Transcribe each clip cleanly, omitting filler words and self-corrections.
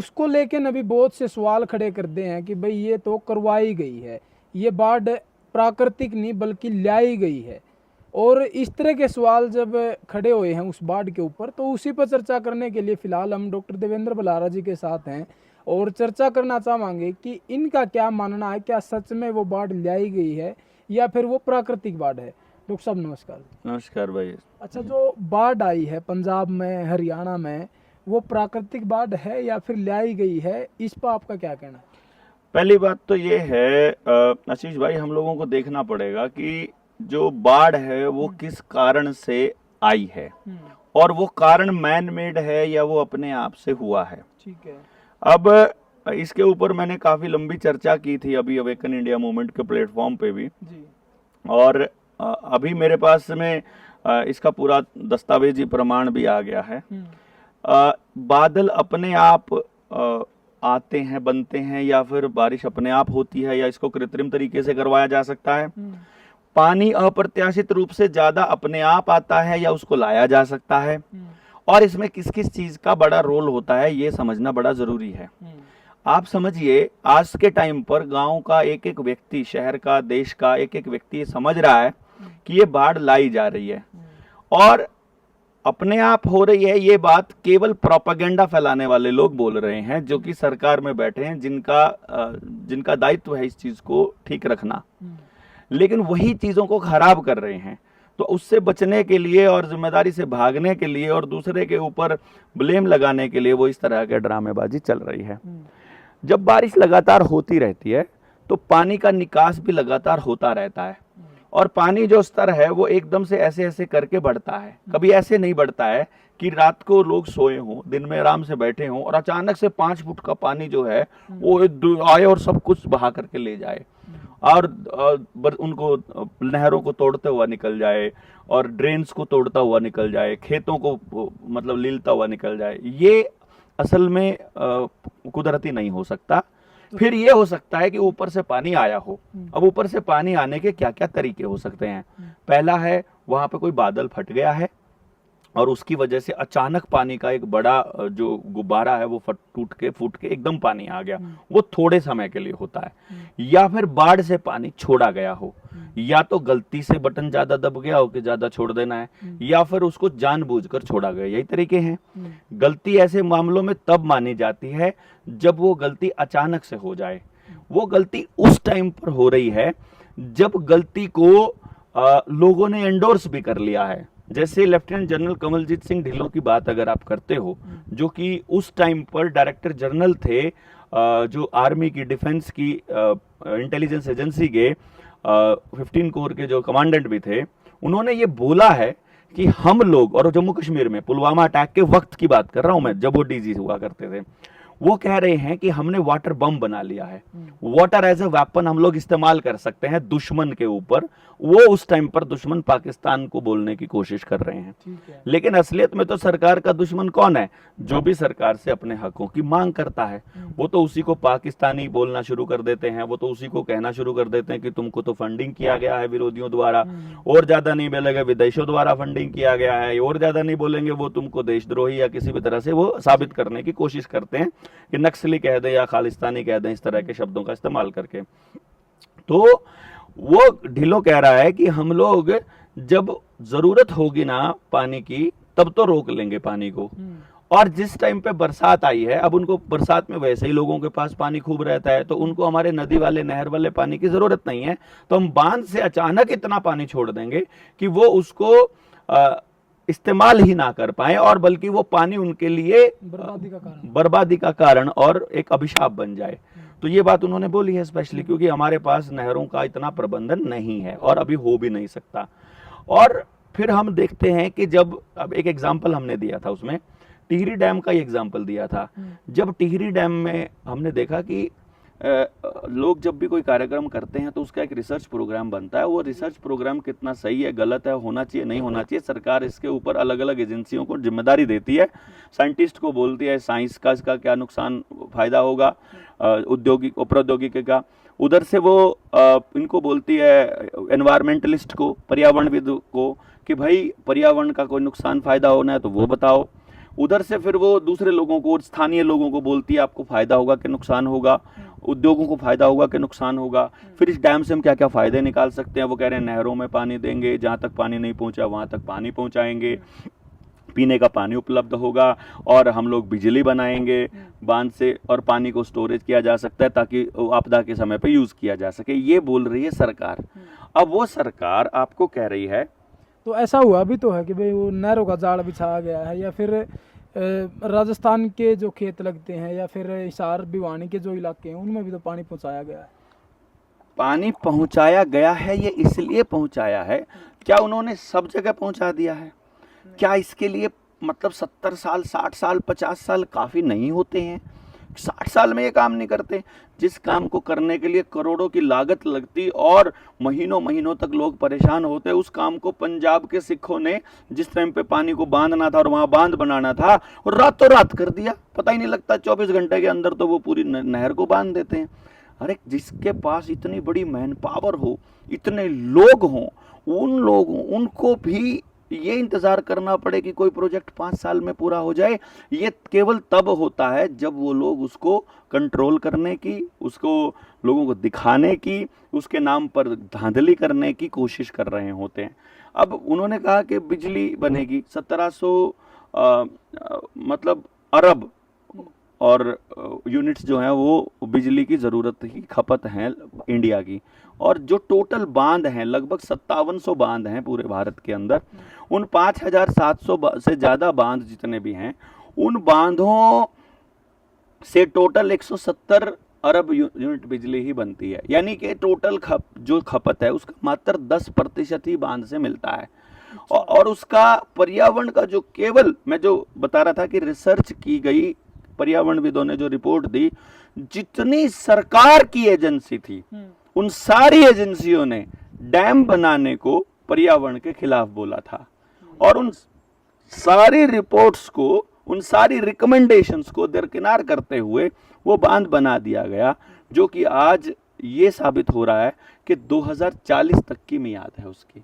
उसको लेके अभी बहुत से सवाल खड़े करते हैं कि भाई ये तो करवाई गई है, ये बाढ़ प्राकृतिक नहीं बल्कि लाई गई है। और इस तरह के सवाल जब खड़े हुए हैं उस बाढ़ के ऊपर, तो उसी पर चर्चा करने के लिए फिलहाल हम डॉक्टर देवेंद्र बलारा जी के साथ हैं और चर्चा करना चाहेंगे कि इनका क्या मानना है, क्या सच में वो बाढ़ लाई गई है या फिर वो प्राकृतिक बाढ़ है। डॉक्टर साहब नमस्कार। नमस्कार भाई। अच्छा, जो बाढ़ आई है पंजाब में, हरियाणा में, वो प्राकृतिक बाढ़ है या फिर लाई गई है, इस पर आपका क्या कहना है? पहली बात तो ये है आशीष भाई, हम लोगों को देखना पड़ेगा कि जो बाढ़ है वो किस कारण से आई है और वो कारण मैन मेड है या वो अपने आप से हुआ है। ठीक है। अब इसके ऊपर मैंने काफी लंबी चर्चा की थी अभी अवेकन इंडिया मूवमेंट के प्लेटफॉर्म पे भी जी। और अभी मेरे पास में इसका पूरा दस्तावेजी प्रमाण भी आ गया है। बादल अपने आप आते हैं, बनते हैं, या फिर बारिश अपने आप होती है, या इसको कृत्रिम तरीके से करवाया जा सकता है। पानी अप्रत्याशित रूप से ज्यादा अपने आप आता है या उसको लाया जा सकता है, और इसमें किस किस चीज का बड़ा रोल होता है ये समझना बड़ा जरूरी है। आप समझिए, आज के टाइम पर गांव का एक एक व्यक्ति, शहर का, देश का एक एक व्यक्ति समझ रहा है कि ये बाढ़ लाई जा रही है और अपने आप हो रही है। ये बात केवल प्रोपेगेंडा फैलाने वाले लोग बोल रहे हैं, जो कि सरकार में बैठे हैं, जिनका दायित्व है इस चीज को ठीक रखना, लेकिन वही चीजों को खराब कर रहे हैं। तो उससे बचने के लिए और जिम्मेदारी से भागने के लिए और दूसरे के ऊपर ब्लेम लगाने के लिए वो इस तरह के ड्रामेबाजी चल रही है। जब बारिश लगातार होती रहती है तो पानी का निकास भी लगातार होता रहता है और पानी जो स्तर है वो एकदम से ऐसे ऐसे करके बढ़ता है। कभी ऐसे नहीं बढ़ता है कि रात को लोग सोए हों, दिन में आराम से बैठे हों और अचानक से 5 फुट का पानी जो है वो आए और सब कुछ बहा करके ले जाए और उनको नहरों को तोड़ते हुआ निकल जाए और ड्रेन्स को तोड़ता हुआ निकल जाए, खेतों को मतलब लीलता हुआ निकल जाए। ये असल में कुदरती नहीं हो सकता। फिर ये हो सकता है कि ऊपर से पानी आया हो। अब ऊपर से पानी आने के क्या क्या तरीके हो सकते हैं? पहला है, वहां पे कोई बादल फट गया है और उसकी वजह से अचानक पानी का एक बड़ा जो गुब्बारा है वो फूट के एकदम पानी आ गया। वो थोड़े समय के लिए होता है। या फिर बाढ़ से पानी छोड़ा गया हो, या तो गलती से बटन ज्यादा दब गया हो कि ज्यादा छोड़ देना है, या फिर उसको जानबूझकर छोड़ा गया। यही तरीके हैं। गलती ऐसे मामलों में तब मानी जाती है जब वो गलती अचानक से हो जाए। वो गलती उस टाइम पर हो रही है जब गलती को लोगों ने एंडोर्स भी कर लिया है। जैसे लेफ्टिनेंट जनरल कमलजीत सिंह ढिल्लों की बात अगर आप करते हो, जो कि उस टाइम पर डायरेक्टर जनरल थे, जो आर्मी की, डिफेंस की, इंटेलिजेंस एजेंसी के 15 कोर के जो कमांडेंट भी थे, उन्होंने ये बोला है कि हम लोग, और जम्मू कश्मीर में पुलवामा अटैक के वक्त की बात कर रहा हूं मैं, जब वो डीजी हुआ करते थे, वो कह रहे हैं कि हमने वाटर बम बना लिया है। वाटर एज ए वेपन हम लोग इस्तेमाल कर सकते हैं दुश्मन के ऊपर। वो उस टाइम पर दुश्मन पाकिस्तान को बोलने की कोशिश कर रहे हैं, लेकिन असलियत में तो सरकार का दुश्मन कौन है? जो भी सरकार से अपने हकों की मांग करता है, वो तो उसी को पाकिस्तानी बोलना शुरू कर देते हैं। वो तो उसी को कहना शुरू कर देते हैं कि तुमको तो फंडिंग किया गया है विरोधियों द्वारा, और ज्यादा नहीं बोलेंगे विदेशों द्वारा फंडिंग किया गया है, और ज्यादा नहीं बोलेंगे वो तुमको देशद्रोही या किसी भी तरह से वो साबित करने की कोशिश करते हैं कि नक्सली कह दें या खालिस्तानी कह दें, इस तरह के शब्दों का इस्तेमाल करके। तो वो ढिल्लों कह रहा है कि हम लोग जब जरूरत होगी ना पानी की, तब तो रोक लेंगे पानी को। और जिस टाइम पे बरसात आई है, अब उनको बरसात में वैसे ही लोगों के पास पानी खूब रहता है, तो उनको हमारे नदी वाले, नहर वाले पानी की जरूरत नहीं है। तो हम बांध से अचानक इतना पानी छोड़ देंगे कि वो उसको इस्तेमाल ही ना कर पाए, और बल्कि वो पानी उनके लिए बर्बादी का कारण और एक अभिशाप बन जाए। तो ये बात उन्होंने बोली है स्पेशली, क्योंकि हमारे पास नहरों का इतना प्रबंधन नहीं है और अभी हो भी नहीं सकता। और फिर हम देखते हैं कि जब, अब एक एग्जाम्पल हमने दिया था, उसमें टिहरी डैम का ही एग्जाम्पल दिया था। जब टिहरी डैम में हमने देखा कि लोग जब भी कोई कार्यक्रम करते हैं तो उसका एक रिसर्च प्रोग्राम बनता है। वो रिसर्च प्रोग्राम कितना सही है, गलत है, होना चाहिए, नहीं होना चाहिए, सरकार इसके ऊपर अलग अलग एजेंसियों को जिम्मेदारी देती है। साइंटिस्ट को बोलती है साइंस का इसका क्या नुकसान फायदा होगा, औद्योगिक और प्रौद्योगिकी का। उधर से वो इनको बोलती है एनवायरमेंटलिस्ट को, पर्यावरणविद को, कि भाई पर्यावरण का कोई नुकसान फायदा होना है तो वो बताओ। उधर से फिर वो दूसरे लोगों को, स्थानीय लोगों को बोलती है आपको फायदा होगा कि नुकसान होगा, उद्योगों को फायदा होगा कि नुकसान होगा, फिर इस डैम से हम क्या क्या फायदे निकाल सकते हैं। वो कह रहे हैं नहरों में पानी देंगे, जहाँ तक पानी नहीं पहुँचा वहाँ तक पानी पहुँचाएंगे, पीने का पानी उपलब्ध होगा, और हम लोग बिजली बनाएंगे बांध से, और पानी को स्टोरेज किया जा सकता है ताकि आपदा के समय पे यूज़ किया जा सके। ये बोल रही है सरकार। अब वो सरकार आपको कह रही है, तो ऐसा हुआ भी तो है कि भाई वो नहरों का जाल बिछाया गया है, या फिर राजस्थान के जो खेत लगते हैं या फिर हिसार भिवानी के जो इलाके हैं उनमें भी तो पानी पहुंचाया गया है। पानी पहुंचाया गया है, ये इसलिए पहुंचाया है, क्या उन्होंने सब जगह पहुंचा दिया है? क्या इसके लिए मतलब 70 साल, 60 साल, 50 साल काफ़ी नहीं होते हैं? 60 साल में ये काम नहीं करते? जिस काम को करने के लिए करोड़ों की लागत लगती और महीनों महीनों तक लोग परेशान होते, उस काम को पंजाब के सिखों ने जिस टाइम पे पानी को बांधना था और वहाँ बांध बनाना था, और रातों रात कर दिया। पता ही नहीं लगता, 24 घंटे के अंदर तो वो पूरी नहर को बांध देते हैं। अरे जिसके पास इतनी बड़ी मैन पावर हो, इतने लोग हों, उनको भी ये इंतज़ार करना पड़े कि कोई प्रोजेक्ट 5 साल में पूरा हो जाए। ये केवल तब होता है जब वो लोग उसको कंट्रोल करने की, उसको लोगों को दिखाने की, उसके नाम पर धांधली करने की कोशिश कर रहे होते हैं। अब उन्होंने कहा कि बिजली बनेगी 1700 मतलब अरब और यूनिट्स जो हैं वो बिजली की ज़रूरत की खपत हैं इंडिया की, और जो टोटल बांध हैं लगभग 5700 बांध हैं पूरे भारत के अंदर, उन 5700 से ज़्यादा बांध जितने भी हैं, उन बांधों से टोटल 170 अरब यूनिट बिजली ही बनती है। यानी कि टोटल जो खपत है उसका मात्र 10% ही बांध से मिलता है। और उसका पर्यावरण का जो, केवल मैं जो बता रहा था कि रिसर्च की गई, पर्यावरणविदों ने जो रिपोर्ट दी, जितनी सरकार की एजेंसी थी उन सारी एजेंसियों ने डैम बनाने को पर्यावरण के खिलाफ बोला था, और उन सारी रिपोर्ट्स को, उन सारी रिकमेंडेशंस को दरकिनार करते हुए वो बांध बना दिया गया, जो कि आज ये साबित हो रहा है कि 2040 तक की मियाद है उसकी।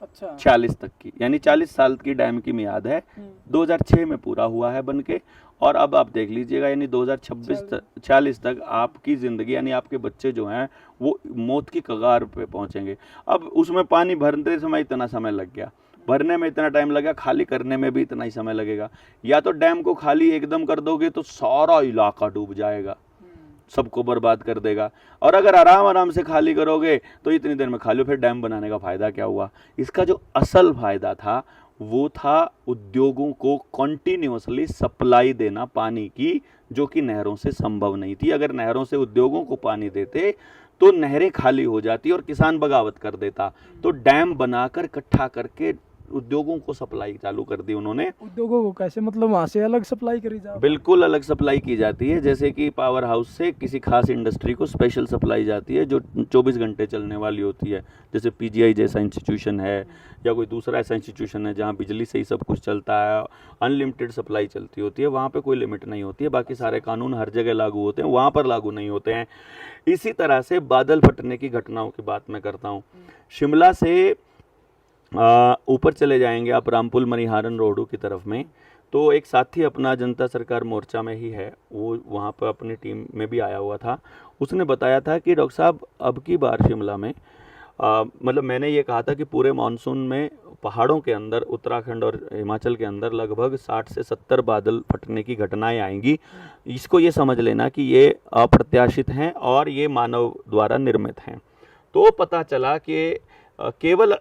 अच्छा, 40 तक की, यानी 40 साल की डैम की मियाद है। 2006 में पूरा हुआ है बनके, और अब आप देख लीजिएगा, यानी 2040 तक आपकी ज़िंदगी, यानी आपके बच्चे जो हैं वो मौत की कगार पे पहुंचेंगे। अब उसमें पानी भरते समय इतना समय लग गया, भरने में इतना टाइम लगा, खाली करने में भी इतना ही समय लगेगा। या तो डैम को खाली एकदम कर दोगे तो सारा इलाका डूब जाएगा, सबको बर्बाद कर देगा, और अगर आराम आराम से खाली करोगे तो इतनी देर में खाली, फिर डैम बनाने का फ़ायदा क्या हुआ? इसका जो असल फ़ायदा था वो था उद्योगों को कॉन्टिन्यूसली सप्लाई देना पानी की, जो कि नहरों से संभव नहीं थी। अगर नहरों से उद्योगों को पानी देते तो नहरें खाली हो जाती और किसान बगावत कर देता, तो डैम बनाकर इकट्ठा करके उद्योगों को सप्लाई चालू कर दी उन्होंने। उद्योगों को कैसे, मतलब वहाँ से अलग सप्लाई करी जाती? बिल्कुल अलग सप्लाई की जाती है, जैसे कि पावर हाउस से किसी खास इंडस्ट्री को स्पेशल सप्लाई जाती है जो 24 घंटे चलने वाली होती है, जैसे पीजीआई जैसा इंस्टीट्यूशन है या कोई दूसरा ऐसा इंस्टीट्यूशन है जहाँ बिजली से ही सब कुछ चलता है, अनलिमिटेड सप्लाई चलती होती है, वहाँ पे कोई लिमिट नहीं होती है। बाकी सारे कानून हर जगह लागू होते हैं, वहाँ पर लागू नहीं होते हैं। इसी तरह से बादल फटने की घटनाओं की बात मैं करता हूँ। शिमला से ऊपर चले जाएंगे आप रामपुल मणिहारन रोडू की तरफ में, तो एक साथी अपना जनता सरकार मोर्चा में ही है, वो वहाँ पर अपनी टीम में भी आया हुआ था। उसने बताया था कि डॉक्टर साहब अब की बार शिमला में मतलब मैंने ये कहा था कि पूरे मानसून में पहाड़ों के अंदर, उत्तराखंड और हिमाचल के अंदर लगभग 60 से 70 बादल फटने की घटनाएं आएंगी। इसको ये समझ लेना कि ये अप्रत्याशित हैं और ये मानव द्वारा निर्मित हैं। तो पता चला कि केवल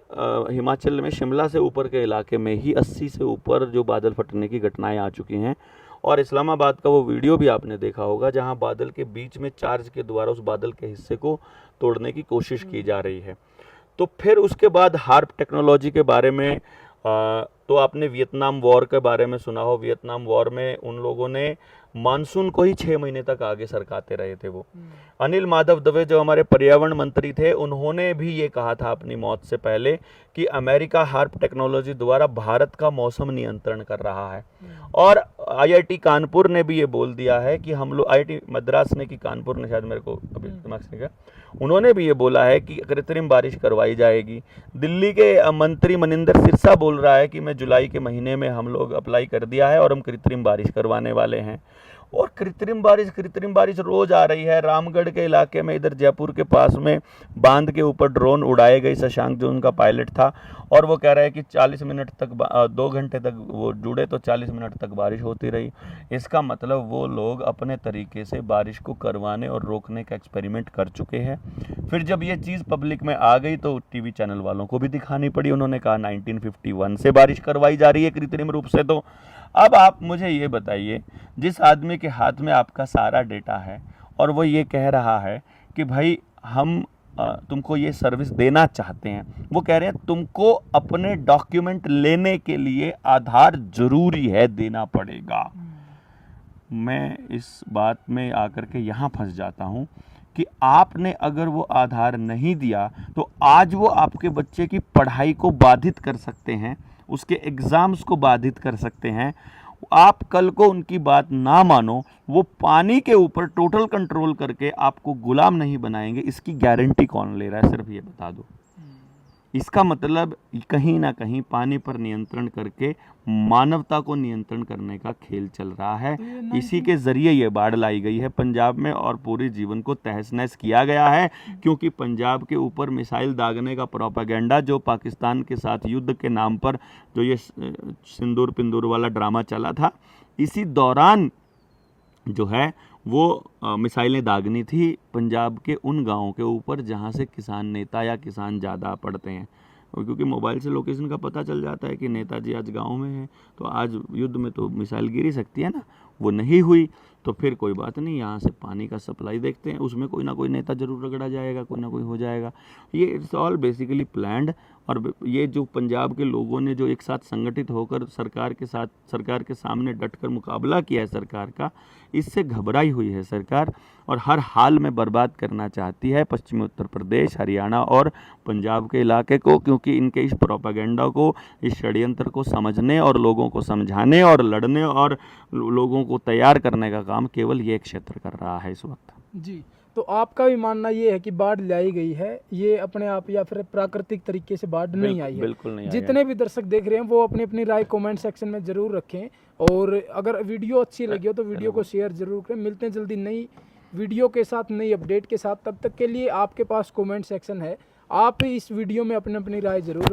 हिमाचल में शिमला से ऊपर के इलाके में ही 80 से ऊपर जो बादल फटने की घटनाएं आ चुकी हैं। और इस्लामाबाद का वो वीडियो भी आपने देखा होगा जहां बादल के बीच में चार्ज के द्वारा उस बादल के हिस्से को तोड़ने की कोशिश की जा रही है। तो फिर उसके बाद हार्प टेक्नोलॉजी के बारे में तो आपने वियतनाम वॉर के बारे में सुना हो। वियतनाम वॉर में उन लोगों ने मानसून को ही 6 महीने तक आगे सरकाते रहे थे वो। अनिल माधव दवे जो हमारे पर्यावरण मंत्री थे, उन्होंने भी ये कहा था अपनी मौत से पहले कि अमेरिका हार्प टेक्नोलॉजी द्वारा भारत का मौसम नियंत्रण कर रहा है। और आईआईटी कानपुर ने भी ये बोल दिया है कि हम लोग, आईआईटी मद्रास ने कि कानपुर ने, शायद मेरे को अभी दिमाग से निकला, उन्होंने भी ये बोला है कि कृत्रिम बारिश करवाई जाएगी। दिल्ली के मंत्री मनिंदर सिरसा बोल रहा है कि मैं जुलाई के महीने में हम लोग अप्लाई कर दिया है और हम कृत्रिम बारिश करवाने वाले हैं। और कृत्रिम बारिश रोज आ रही है। रामगढ़ के इलाके में, इधर जयपुर के पास में बांध के ऊपर ड्रोन उड़ाए गए, शशांक जो उनका पायलट था, और वो कह रहा है कि 40 मिनट तक 2 घंटे तक वो जुड़े तो 40 मिनट तक बारिश होती रही। इसका मतलब वो लोग अपने तरीके से बारिश को करवाने और रोकने का एक्सपेरिमेंट कर चुके हैं। फिर जब ये चीज़ पब्लिक में आ गई तो टीवी चैनल वालों को भी दिखानी पड़ी। उन्होंने कहा 1951 से बारिश करवाई जा रही है कृत्रिम रूप से। तो अब आप मुझे ये बताइए, जिस आदमी के हाथ में आपका सारा डेटा है और वो ये कह रहा है कि भाई हम तुमको ये सर्विस देना चाहते हैं, वो कह रहे हैं तुमको अपने डॉक्यूमेंट लेने के लिए आधार जरूरी है, देना पड़ेगा। मैं इस बात में आकर के यहाँ फंस जाता हूँ कि आपने अगर वो आधार नहीं दिया तो आज वो आपके बच्चे की पढ़ाई को बाधित कर सकते हैं, उसके एग्ज़ाम्स को बाधित कर सकते हैं। आप कल को उनकी बात ना मानो, वो पानी के ऊपर टोटल कंट्रोल करके आपको गुलाम नहीं बनाएंगे, इसकी गारंटी कौन ले रहा है? सिर्फ ये बता दो। इसका मतलब कहीं ना कहीं पानी पर नियंत्रण करके मानवता को नियंत्रण करने का खेल चल रहा है। इसी के ज़रिए ये बाढ़ लाई गई है पंजाब में और पूरे जीवन को तहस नहस किया गया है, क्योंकि पंजाब के ऊपर मिसाइल दागने का प्रोपेगेंडा जो पाकिस्तान के साथ युद्ध के नाम पर जो ये सिंदूर पिंदूर वाला ड्रामा चला था, इसी दौरान जो है वो मिसाइलें दागनी थी पंजाब के उन गांवों के ऊपर जहां से किसान नेता या किसान ज़्यादा पड़ते हैं। और क्योंकि मोबाइल से लोकेशन का पता चल जाता है कि नेताजी आज गांव में है, तो आज युद्ध में तो मिसाइल गिर ही सकती है ना। वो नहीं हुई तो फिर कोई बात नहीं, यहाँ से पानी का सप्लाई देखते हैं, उसमें कोई ना कोई नेता जरूर रगड़ा जाएगा, कोई ना कोई हो जाएगा। ये इट्स ऑल बेसिकली प्लान्ड। और ये जो पंजाब के लोगों ने जो एक साथ संगठित होकर सरकार के सामने डटकर मुकाबला किया है सरकार का, इससे घबराई हुई है सरकार और हर हाल में बर्बाद करना चाहती है पश्चिमी उत्तर प्रदेश, हरियाणा और पंजाब के इलाके को, क्योंकि इनके इस प्रोपेगेंडा को, इस षड्यंत्र को समझने और लोगों को समझाने और लड़ने और लोगों को तैयार करने का काम केवल ये क्षेत्र कर रहा है इस वक्त। जी, तो आपका भी मानना ये है कि बाढ़ लाई गई है, ये अपने आप या फिर प्राकृतिक तरीके से बाढ़ नहीं आई है? बिल्कुल नहीं आई है। जितने भी दर्शक देख रहे हैं वो अपनी अपनी राय कमेंट सेक्शन में जरूर रखें, और अगर वीडियो अच्छी लगी हो तो वीडियो को शेयर जरूर करें। मिलते हैं जल्दी नई वीडियो के साथ, नई अपडेट के साथ। तब तक के लिए आपके पास कमेंट सेक्शन है, आप इस वीडियो में अपनी अपनी राय जरूर